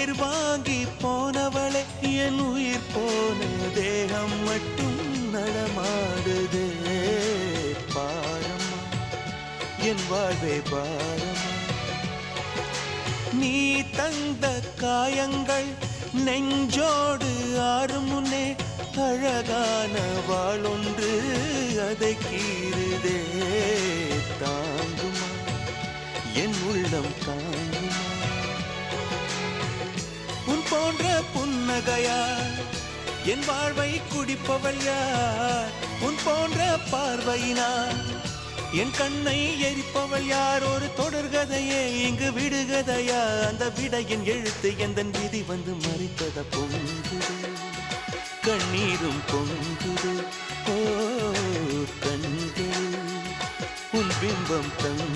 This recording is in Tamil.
உயிர் வாங்கி போனவளே என் உயிர் போன தேகம் மட்டும் நடமாடுதே பாரம்மா என் வாழ்வே பாரம்மா நீ தந்த காயங்கள் நெஞ்சோடு ஆறும் முன்னே அழகான வாளொன்று அதை கீறுதே தாங்குமா என் உள்ளம் தாங்குமா உன் போன்ற புன்னகையார் என் வாழ்வை குடிப்பவள் யார் உன் போன்ற பார்வையினார் என் கண்ணை எரிப்பவள் யார் ஒரு தொடர்கதையே இங்கு விடுகதையா அந்த விடையின் எழுத்து எந்தன் விதி வந்து மறித்தத பொங்குது கண்ணீரும் பொங்குது ஓ கண்கள் உன் பிம்பம் தங்க